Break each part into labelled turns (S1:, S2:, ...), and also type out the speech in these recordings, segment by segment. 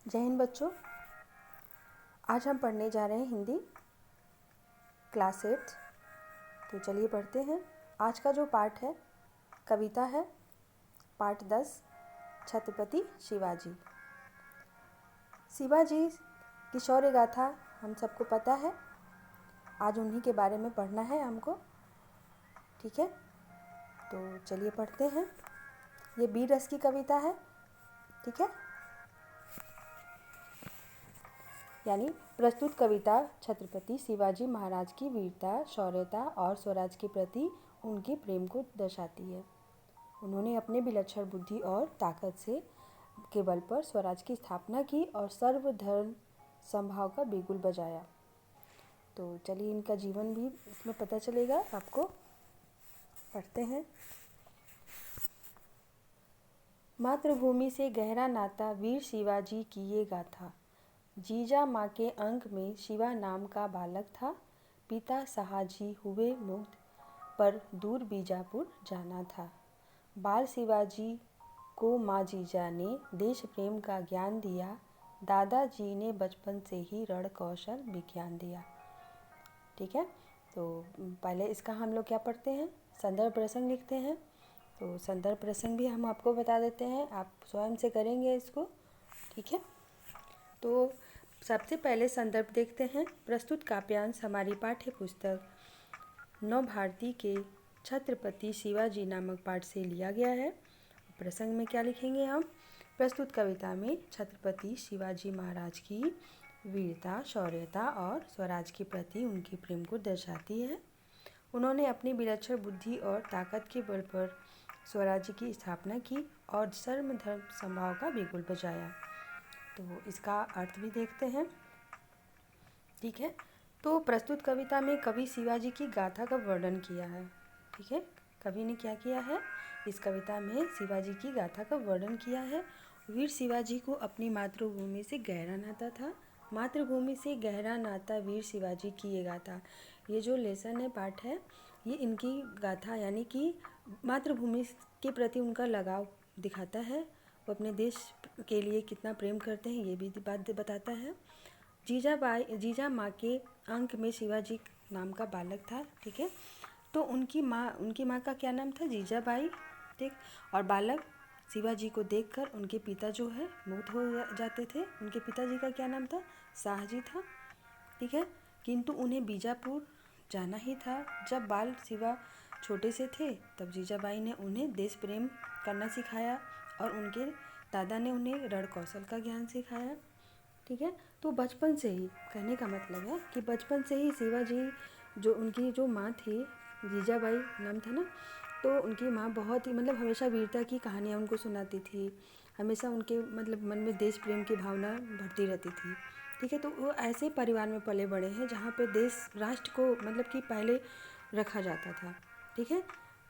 S1: जय हिंद बच्चों। आज हम पढ़ने जा रहे हैं हिंदी क्लास 8। तो चलिए पढ़ते हैं। आज का जो पाठ है कविता है पाठ 10 छत्रपति शिवाजी। शिवाजी की शौर्य गाथा हम सबको पता है। आज उन्हीं के बारे में पढ़ना है हमको, ठीक है। तो चलिए पढ़ते हैं। ये वीर रस की कविता है, ठीक है। यानी प्रस्तुत कविता छत्रपति शिवाजी महाराज की वीरता, शौर्यता और स्वराज के प्रति उनके प्रेम को दर्शाती है। उन्होंने अपने विलक्षण बुद्धि और ताकत से के बल पर स्वराज की स्थापना की और सर्वधर्म समभाव का बिगुल बजाया। तो चलिए इनका जीवन भी इसमें पता चलेगा आपको। पढ़ते हैं। मातृभूमि से गहरा नाता वीर शिवाजी की ये गाथा। जीजा माँ के अंक में शिवा नाम का बालक था। पिता साहाजी हुए मुग्ध पर दूर बीजापुर जाना था। बाल शिवाजी को माँ जीजा ने देश प्रेम का ज्ञान दिया। दादाजी ने बचपन से ही रण कौशल विज्ञान दिया। ठीक है। तो पहले इसका हम लोग क्या पढ़ते हैं, संदर्भ प्रसंग लिखते हैं। तो संदर्भ प्रसंग भी हम आपको बता देते हैं, आप स्वयं से करेंगे इसको, ठीक है। तो सबसे पहले संदर्भ देखते हैं। प्रस्तुत काव्यांश हमारी पाठ्य पुस्तक नवभारती के छत्रपति शिवाजी नामक पाठ से लिया गया है। प्रसंग में क्या लिखेंगे हम, प्रस्तुत कविता में छत्रपति शिवाजी महाराज की वीरता, शौर्यता और स्वराज के प्रति उनके प्रेम को दर्शाती है। उन्होंने अपनी विलक्षण बुद्धि और ताकत के बल पर स्वराज्य की स्थापना की और सर्वधर्म समभाव का बिगुल बजाया। तो इसका अर्थ भी देखते हैं, ठीक है। तो प्रस्तुत कविता में कवि शिवाजी की गाथा का वर्णन किया है, ठीक है। कवि ने क्या किया है, इस कविता में शिवाजी की गाथा का वर्णन किया है। वीर शिवाजी को अपनी मातृभूमि से गहरा नाता था। मातृभूमि से गहरा नाता वीर शिवाजी की ये गाथा, ये जो लेसन है, पाठ है, ये इनकी गाथा यानी कि मातृभूमि के प्रति उनका लगाव दिखाता है। वो अपने देश के लिए कितना प्रेम करते हैं ये भी बात बताता है। जीजा माँ के अंक में शिवाजी नाम का बालक था, ठीक है। तो उनकी माँ का क्या नाम था, जीजाबाई, ठीक। और बालक शिवाजी को देखकर उनके पिता जो है मुग्ध हो जाते थे। उनके पिताजी का क्या नाम था, शाहजी था, ठीक है। किंतु उन्हें बीजापुर जाना ही था। जब बाल शिवा छोटे से थे तब जीजाबाई ने उन्हें देश प्रेम करना सिखाया और उनके दादा ने उन्हें रण कौशल का ज्ञान सिखाया, ठीक है। तो बचपन से ही, कहने का मतलब है कि बचपन से ही शिवाजी जो उनकी जो माँ थी, जीजाबाई नाम था ना, तो उनकी माँ बहुत ही मतलब हमेशा वीरता की कहानियाँ उनको सुनाती थी। हमेशा उनके मतलब मन में देश प्रेम की भावना बढ़ती रहती थी, ठीक है। तो वो ऐसे परिवार में पले बड़े हैं जहाँ पे देश राष्ट्र को मतलब कि पहले रखा जाता था, ठीक है।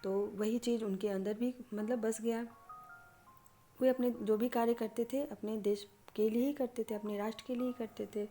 S1: तो वही चीज़ उनके अंदर भी मतलब बस गया। वे अपने जो भी कार्य करते थे अपने देश के लिए ही करते थे, अपने राष्ट्र के लिए ही करते थे,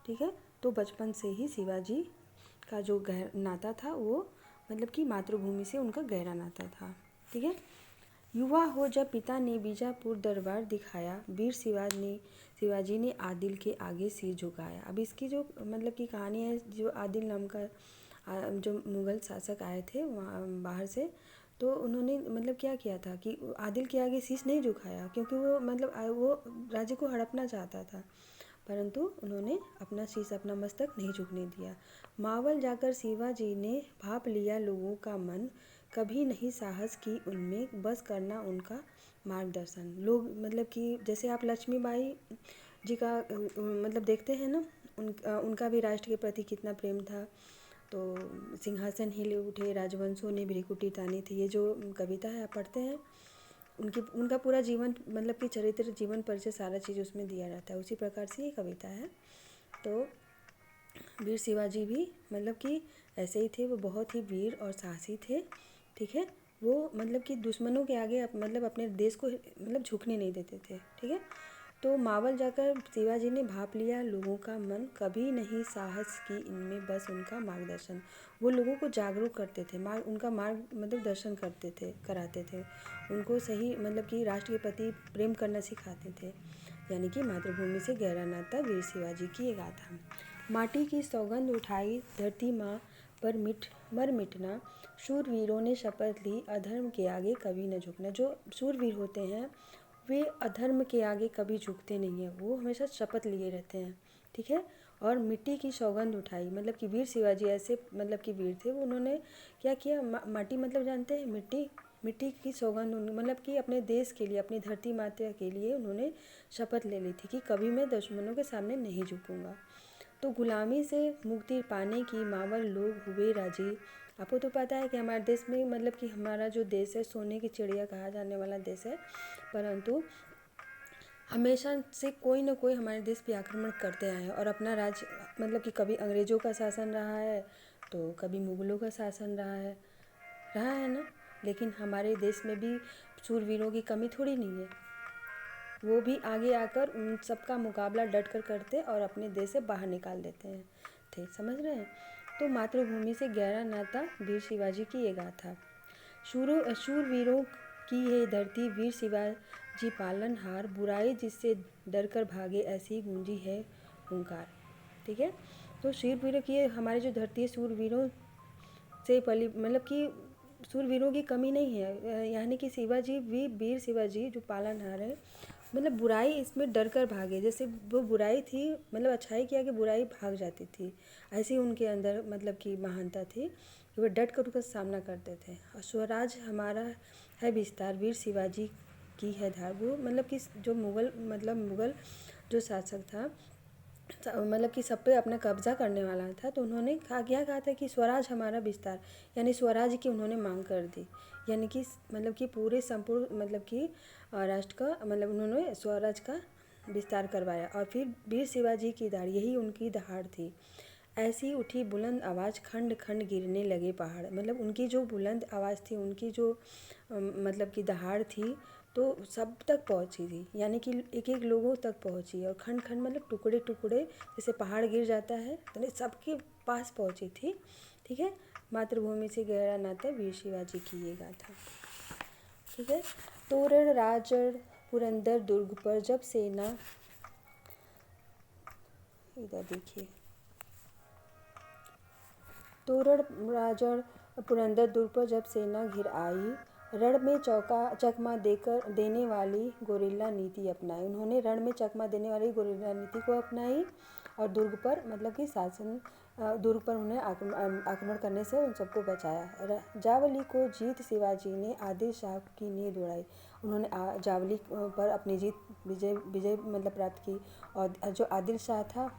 S1: ठीक है। तो बचपन से ही शिवाजी का जो नाता था वो मतलब कि मातृभूमि से उनका गहरा नाता था, ठीक है। युवा हो जब पिता ने बीजापुर दरबार दिखाया, वीर शिवाजी ने आदिल के आगे सिर झुकाया। अब इसकी जो मतलब की कहानी है, जो आदिल नाम का जो मुग़ल शासक आए थे वहाँ बाहर से, तो उन्होंने मतलब क्या किया था कि आदिल के आगे शीश नहीं झुकाया, क्योंकि वो मतलब वो राज्य को हड़पना चाहता था, परंतु उन्होंने अपना शीश, अपना मस्तक नहीं झुकने दिया। मावल जाकर शिवाजी ने भाप लिया लोगों का मन, कभी नहीं साहस की उनमें, बस करना उनका मार्गदर्शन। लोग मतलब कि जैसे आप लक्ष्मीबाई जी का मतलब देखते हैं ना, उनका भी राष्ट्र के प्रति कितना प्रेम था। तो सिंहासन हिले उठे, राजवंशों ने भ्रिकुटी तानी थी, ये जो कविता है आप पढ़ते हैं, उनका पूरा जीवन मतलब कि चरित्र, जीवन परिचय, सारा चीज़ उसमें दिया रहता है। उसी प्रकार से ये कविता है। तो वीर शिवाजी भी मतलब कि ऐसे ही थे, वो बहुत ही वीर और साहसी थे, ठीक है। वो मतलब कि दुश्मनों के आगे मतलब अपने देश को मतलब झुकने नहीं देते थे, ठीक है। तो मावल जाकर शिवाजी ने भाप लिया लोगों का मन, कभी नहीं साहस की इनमें बस उनका मार्गदर्शन। वो लोगों को जागरूक करते थे, उनका मार्ग मतलब दर्शन करते थे, कराते थे, उनको सही मतलब कि राष्ट्र के प्रति प्रेम करना सिखाते थे। यानी कि मातृभूमि से गहरा नाता, वीर शिवाजी की ये गाथा। माटी की सौगंध उठाई धरती माँ पर मर मिटना, शूरवीरों ने शपथ ली अधर्म के आगे कभी न झुकना। जो शूरवीर होते हैं वे अधर्म के आगे कभी झुकते नहीं हैं, वो हमेशा शपथ लिए रहते हैं, ठीक है। और मिट्टी की सौगंध उठाई, मतलब कि वीर शिवाजी ऐसे मतलब कि वीर थे, वो उन्होंने क्या किया, माटी मतलब जानते हैं मिट्टी, मिट्टी की सौगंध मतलब कि अपने देश के लिए, अपनी धरती माता के लिए उन्होंने शपथ ले ली थी कि कभी मैं दुश्मनों के सामने नहीं झुकूंगा। तो गुलामी से मुक्ति पाने की मावल लोग हुए राजी। आपको तो पता है कि हमारे देश में मतलब कि हमारा जो देश है सोने की चिड़िया कहा जाने वाला देश है, परंतु हमेशा से कोई ना कोई हमारे देश पे आक्रमण करते आए हैं और अपना राज्य मतलब कि कभी अंग्रेज़ों का शासन रहा है तो कभी मुग़लों का शासन रहा है ना। लेकिन हमारे देश में भी शूरवीरों की कमी थोड़ी नहीं है, वो भी आगे आकर उन सबका मुकाबला डट कर करते और अपने देश से बाहर निकाल देते हैं, ठीक समझ रहे हैं। तो मातृभूमि से गहरा नाता, वीर शिवाजी की ये गाथा। शूरवीरों की ये धरती, वीर शिवाजी पालनहार, बुराई जिससे डर कर भागे ऐसी गूंजी है हुंकार, ठीक है। तो शूरवीरों की हमारी जो धरती है शूरवीरों से पली, मतलब कि शूरवीरों की कमी नहीं है, यानी कि शिवाजी भी वीर शिवाजी जो पालनहार है, मतलब बुराई इसमें डर कर भागे, जैसे वो बुराई थी मतलब अच्छाई की आगे बुराई भाग जाती थी, ऐसी उनके अंदर मतलब कि महानता थी कि वो डट कर उसका सामना करते थे। और स्वराज हमारा है विस्तार, वीर शिवाजी की है धार। वो मतलब कि जो मुग़ल जो शासक था मतलब कि सब पे अपना कब्जा करने वाला था, तो उन्होंने कहा था कि स्वराज हमारा विस्तार, यानी स्वराज की उन्होंने मांग कर दी, यानी कि मतलब कि पूरे संपूर्ण मतलब कि राष्ट्र का मतलब उन्होंने स्वराज का विस्तार करवाया। और फिर वीर शिवाजी की दहाड़, यही उनकी दहाड़ थी। ऐसी उठी बुलंद आवाज़, खंड खंड गिरने लगे पहाड़। मतलब उनकी जो बुलंद आवाज़ थी, उनकी जो मतलब कि दहाड़ थी, तो सब तक पहुंची थी, यानी कि एक एक लोगों तक पहुंची। और खंड खंड मतलब टुकड़े टुकड़े, जैसे पहाड़ गिर जाता है तो सबके पास पहुंची थी, ठीक है। मातृभूमि से गहरा नाता, वीर शिवाजी की ये गाथा, ठीक है। तोरण राजड़ पुरंदर दुर्ग पर जब सेना, इधर देखिए, तोरण राजड़ पुरंदर दुर्ग पर जब सेना घिर आई, रण में चकमा देने वाली गोरिल्ला नीति अपनाई। उन्होंने रण में चकमा देने वाली गोरिल्ला नीति को अपनाई और दुर्ग पर मतलब कि दुर्ग पर उन्हें आक्रमण करने से उन सबको बचाया। जावली को जीत शिवाजी ने आदिल शाह की नींद उड़ाई। उन्होंने जावली पर अपनी विजय मतलब प्राप्त की और जो आदिल शाह था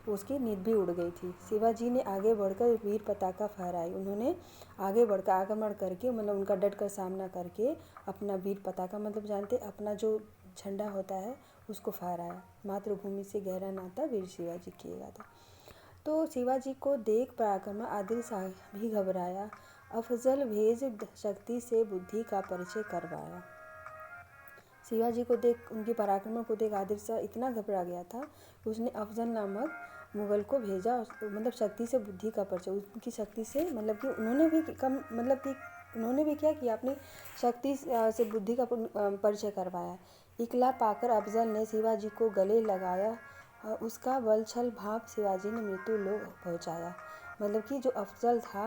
S1: उसकी नींद भी उड़ गई थी। शिवाजी ने आगे बढ़कर वीर पताका फहराई। उन्होंने आगे बढ़कर आक्रमण करके मतलब उनका डट कर सामना करके अपना वीर पताका मतलब जानते अपना जो झंडा होता है उसको फहराया। मातृभूमि से गहरा नाता, वीर शिवाजी किएगा था। तो शिवाजी को देख पराक्रम आदिल शाह भी घबराया, अफजल भेज शक्ति से बुद्धि का परिचय करवाया। शिवाजी को देख, उनके पराक्रम को देख आदिल शाह इतना घबरा गया था कि उसने अफजल नामक मुग़ल को भेजा, मतलब शक्ति से बुद्धि का परिचय, उनकी शक्ति से मतलब कि उन्होंने भी उन्होंने भी क्या किया, अपनी शक्ति से बुद्धि का परिचय करवाया। इकला पाकर अफजल ने शिवाजी को गले लगाया, उसका बल छल भाप शिवाजी ने मृत्यु लोक पहुँचाया। मतलब कि जो अफजल था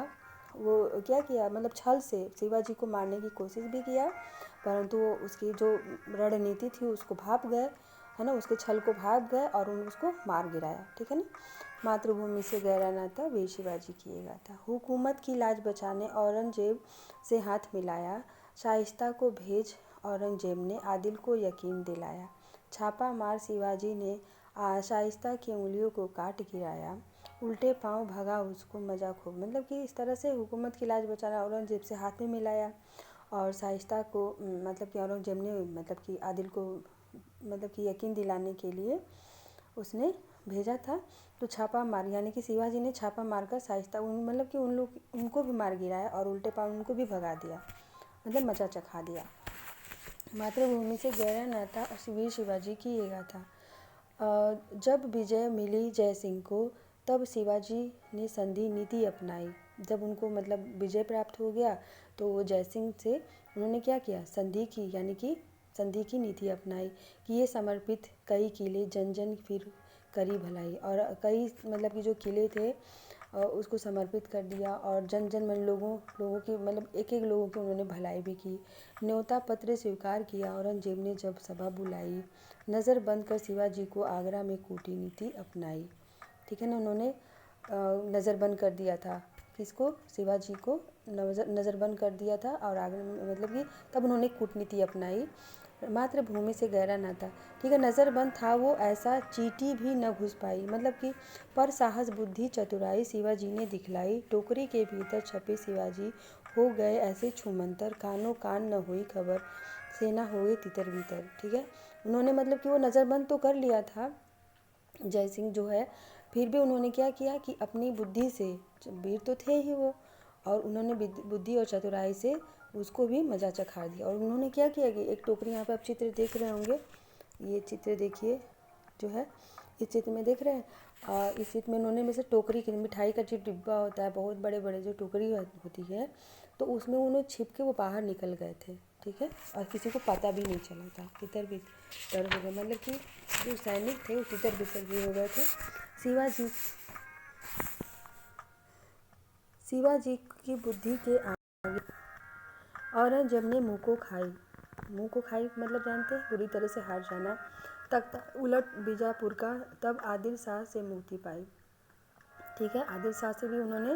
S1: वो क्या किया, मतलब छल से शिवाजी को मारने की कोशिश भी किया, परंतु वो उसकी जो रणनीति थी उसको भाप गए, है ना, उसके छल को भाग गए और उसको मार गिराया, ठीक है ना। मातृभूमि से गहरा नाता, वीर शिवाजी किएगा था। हुकूमत की लाज बचाने औरंगजेब से हाथ मिलाया, शाइस्ता को भेज औरंगजेब ने आदिल को यकीन दिलाया। छापा मार शिवाजी ने शाइस्ता की उंगलियों को काट गिराया, उल्टे पांव भगा उसको मजा खूब। मतलब कि इस तरह से हुकूमत की लाज बचाना औरंगजेब से हाथ में मिलाया और शाइस्ता को मतलब कि औरंगजेब ने मतलब कि आदिल को मतलब कि यकीन दिलाने के लिए उसने भेजा था। तो छापा मार, यानी कि शिवाजी ने छापा मारकर शाइस्ता मतलब कि उनको भी मार गिराया और उल्टे पांव उनको भी भगा दिया, मतलब मजा चखा दिया। मातृभूमि से गहरा नाता वीर शिवाजी की ये गाथा। जब विजय मिली जय सिंह को तब शिवाजी ने संधि नीति अपनाई। जब उनको मतलब विजय प्राप्त हो गया तो वो जय सिंह से उन्होंने क्या किया, संधि की, यानी कि संधि की नीति अपनाई कि ये समर्पित कई किले जन जन फिर करी भलाई। और कई मतलब कि जो किले थे उसको समर्पित कर दिया और जन जन मन लोगों की मतलब एक एक लोगों की उन्होंने भलाई भी की। न्योता पत्र स्वीकार किया, औरंगजेब ने जब सभा बुलाई, नज़र बंद कर शिवाजी को आगरा में कूटनीति अपनाई। ठीक है ना, उन्होंने नज़रबंद कर दिया था, किसको, शिवाजी को नज़रबंद कर दिया था और आगरा में मतलब कि तब उन्होंने कूटनीति अपनाई। मातृभूमि से गहरा नाता, ठीक है, नज़रबंद था वो, ऐसा चींटी भी न घुस पाई, मतलब कि पर साहस बुद्धि चतुराई शिवाजी ने दिखलाई। टोकरी के भीतर छपे शिवाजी हो गए ऐसे छूमंतर, कानो कान न हुई खबर, सेना हो गई तितर बितर। ठीक है, उन्होंने मतलब कि वो नज़रबंद तो कर लिया था जय सिंह जो है, फिर भी उन्होंने क्या किया कि अपनी बुद्धि से, वीर तो थे ही वो, और उन्होंने बुद्धि और चतुराई से उसको भी मजा चखा दिया। और उन्होंने क्या किया कि एक टोकरी, यहाँ पे आप चित्र देख रहे होंगे, ये चित्र देखिए जो है, इस चित्र में देख रहे हैं, इस चित्र में उन्होंने में से टोकरी की, मिठाई का जो डिब्बा होता है, बहुत बड़े बड़े जो टोकरी होती है, तो उसमें उन्होंने छिप के वो बाहर निकल गए थे। ठीक है, और किसी को पता भी नहीं चला था, तितर बितर हो गए, मतलब कि जो सैनिक थे वो तितर बितर भी हो गए थे। शिवाजी की बुद्धि के आगे औरंगजेब ने मुँह को खाई मतलब जानते हैं, पूरी तरह से हार जाना। तख्ता उलट बीजापुर का, तब आदिल शाह से मुक्ति पाई। ठीक है, आदिल शाह से भी उन्होंने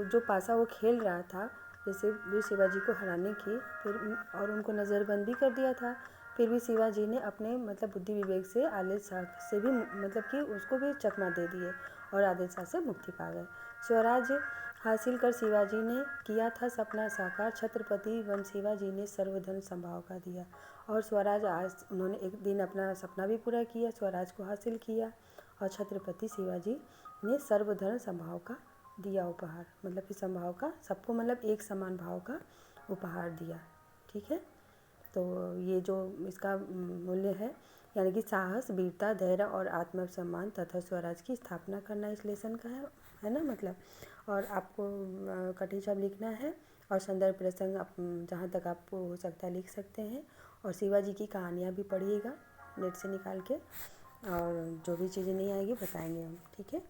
S1: जो पासा वो खेल रहा था जैसे वीर शिवाजी को हराने की, फिर और उनको नज़रबंद भी कर दिया था, फिर भी शिवाजी ने अपने मतलब बुद्धि विवेक से आदिल शाह से भी मतलब कि उसको भी चकमा दे दिए और आदिल शाह से मुक्ति पा गए। स्वराज हासिल कर शिवाजी ने किया था सपना साकार, छत्रपति बन शिवाजी ने सर्वधन संभाव का दिया। और स्वराज आज उन्होंने एक दिन अपना सपना भी पूरा किया, स्वराज को हासिल किया, और छत्रपति शिवाजी ने सर्वधन संभाव का दिया उपहार, मतलब कि संभाव का, सबको मतलब एक समान भाव का उपहार दिया। ठीक है, तो ये जो इसका मूल्य है, यानी कि साहस, वीरता, धैर्य और आत्मसम्मान तथा स्वराज की स्थापना करना इस लेसन का है ना मतलब। और आपको कटी छाप लिखना है और संदर्भ प्रसंग आप जहाँ तक आपको हो सकता है लिख सकते हैं, और शिवाजी की कहानियाँ भी पढ़िएगा नेट से निकाल के, और जो भी चीज़ें नहीं आएगी बताएंगे हम। ठीक है।